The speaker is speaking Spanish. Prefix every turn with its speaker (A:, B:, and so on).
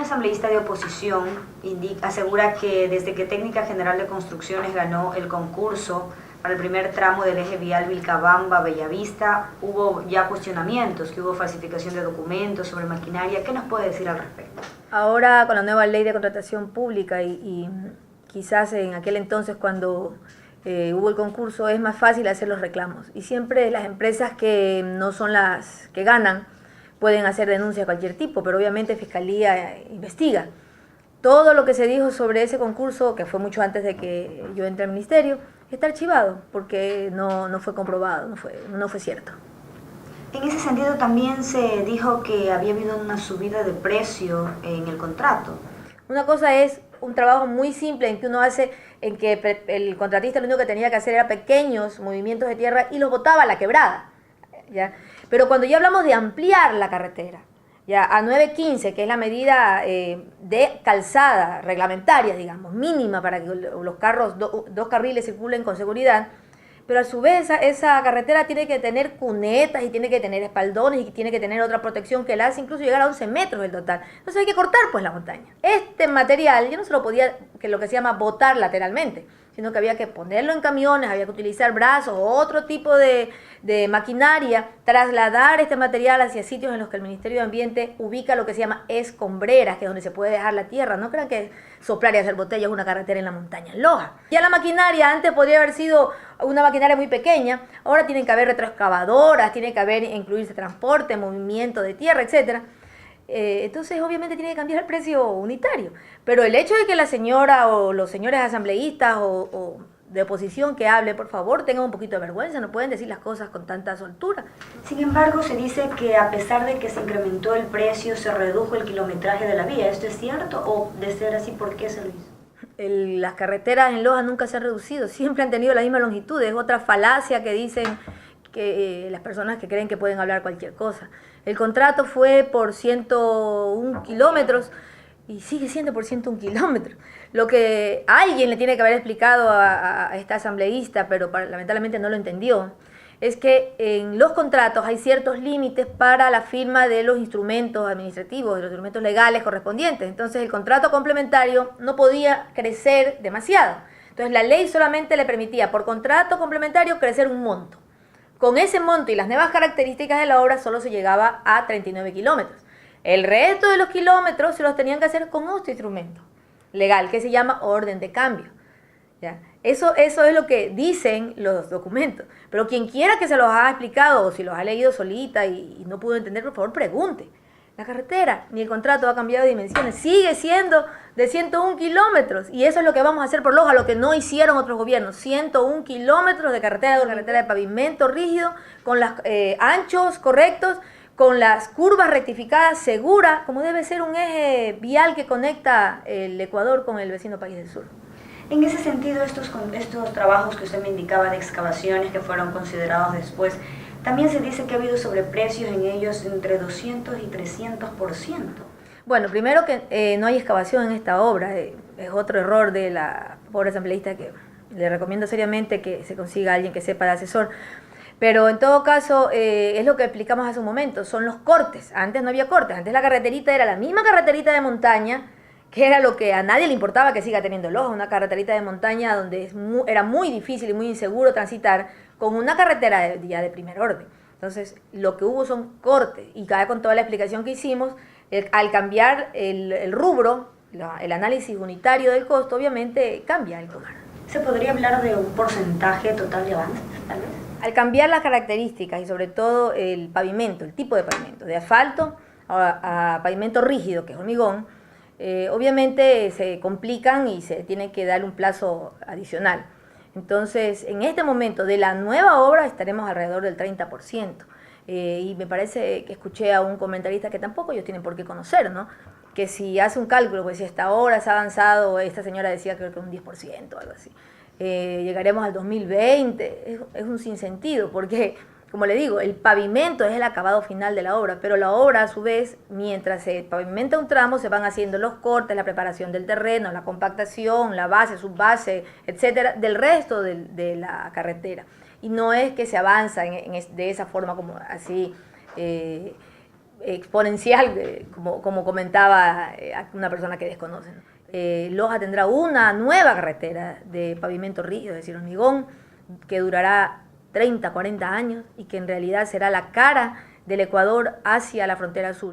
A: asambleísta de oposición asegura que desde que Técnica General de Construcciones ganó el concurso para el primer tramo del eje vial Vilcabamba-Bellavista, hubo ya cuestionamientos, que hubo falsificación de documentos sobre maquinaria. ¿Qué nos puede decir al respecto?
B: Ahora, con la nueva ley de contratación pública y quizás en aquel entonces cuando hubo el concurso, es más fácil hacer los reclamos. Y siempre las empresas que no son las que ganan pueden hacer denuncias de cualquier tipo, pero obviamente Fiscalía investiga. Todo lo que se dijo sobre ese concurso, que fue mucho antes de que yo entré al ministerio, está archivado porque no fue comprobado, no fue cierto.
A: En ese sentido también se dijo que había habido una subida de precio en el contrato.
B: Una cosa es un trabajo muy simple en que uno hace, en que el contratista lo único que tenía que hacer era pequeños movimientos de tierra y los botaba a la quebrada, ¿ya? Pero cuando ya hablamos de ampliar la carretera, ya a 9.15, que es la medida de calzada reglamentaria, digamos, mínima para que los carros, dos carriles circulen con seguridad, pero a su vez esa carretera tiene que tener cunetas y tiene que tener espaldones y tiene que tener otra protección que la hace incluso llegar a 11 metros del total. Entonces hay que cortar pues la montaña. Este material ya no se lo podía, que lo que se llama botar lateralmente, sino que había que ponerlo en camiones, había que utilizar brazos o otro tipo de maquinaria, trasladar este material hacia sitios en los que el Ministerio de Ambiente ubica lo que se llama escombreras, que es donde se puede dejar la tierra. No crean que soplar y hacer botellas es una carretera en la montaña, en Loja. Ya la maquinaria antes podría haber sido una maquinaria muy pequeña, ahora tienen que haber retroexcavadoras, tiene que haber incluirse transporte, movimiento de tierra, etcétera. Entonces obviamente tiene que cambiar el precio unitario, pero el hecho de que la señora o los señores asambleístas o de oposición que hable, por favor, tengan un poquito de vergüenza, no pueden decir las cosas con tanta soltura.
A: Sin embargo, se dice que a pesar de que se incrementó el precio, se redujo el kilometraje de la vía. ¿Esto es cierto? O de ser así, ¿por qué se lo hizo?
B: Las carreteras en Loja nunca se han reducido, siempre han tenido la misma longitud. Es otra falacia que dicen que las personas que creen que pueden hablar cualquier cosa. El contrato fue por 101 kilómetros y sigue siendo por 101 kilómetros. Lo que alguien le tiene que haber explicado a esta asambleísta, pero lamentablemente no lo entendió, es que en los contratos hay ciertos límites para la firma de los instrumentos administrativos, de los instrumentos legales correspondientes. Entonces el contrato complementario no podía crecer demasiado. Entonces la ley solamente le permitía por contrato complementario crecer un monto. Con ese monto y las nuevas características de la obra solo se llegaba a 39 kilómetros. El resto de los kilómetros se los tenían que hacer con otro instrumento legal que se llama orden de cambio. ¿Ya? Eso es lo que dicen los documentos. Pero quien quiera que se los haya explicado o si los ha leído solita y no pudo entender, por favor pregunte. La carretera ni el contrato ha cambiado de dimensiones, sigue siendo de 101 kilómetros y eso es lo que vamos a hacer por Loja, lo que no hicieron otros gobiernos. 101 kilómetros de carretera de pavimento rígido, con los anchos correctos, con las curvas rectificadas, segura, como debe ser un eje vial que conecta el Ecuador con el vecino país del sur.
A: En ese sentido, estos trabajos que usted me indicaba de excavaciones que fueron considerados después, también se dice que ha habido sobreprecios en ellos entre 200 y 300%.
B: Bueno, primero que no hay excavación en esta obra, es otro error de la pobre asambleísta que le recomiendo seriamente que se consiga alguien que sepa de asesor. Pero en todo caso, es lo que explicamos hace un momento, son los cortes. Antes no había cortes, antes la carreterita era la misma carreterita de montaña, que era lo que a nadie le importaba que siga teniendo Loja, una carreterita de montaña donde era muy difícil y muy inseguro transitar, con una carretera ya de primer orden. Entonces, lo que hubo son cortes, y cada con toda la explicación que hicimos, al cambiar el rubro, el análisis unitario del costo, obviamente cambia el lugar.
A: ¿Se podría hablar de un porcentaje total de avances, tal vez?
B: Al cambiar las características y sobre todo el pavimento, el tipo de pavimento, de asfalto a pavimento rígido, que es hormigón, obviamente se complican y se tiene que dar un plazo adicional. Entonces, en este momento de la nueva obra estaremos alrededor del 30%. Y me parece que escuché a un comentarista que tampoco ellos tienen por qué conocer, ¿no? Que si hace un cálculo, pues si hasta ahora se ha avanzado, esta señora decía creo que un 10% o algo así. Llegaremos al 2020, es un sinsentido, porque, como le digo, el pavimento es el acabado final de la obra, pero la obra, a su vez, mientras se pavimenta un tramo, se van haciendo los cortes, la preparación del terreno, la compactación, la base, subbase, etcétera, del resto de la carretera. Y no es que se avanza de esa forma como así, exponencial, como comentaba una persona que desconoce, ¿no? Loja tendrá una nueva carretera de pavimento rígido, es decir, hormigón, que durará 30, 40 años y que en realidad será la cara del Ecuador hacia la frontera sur.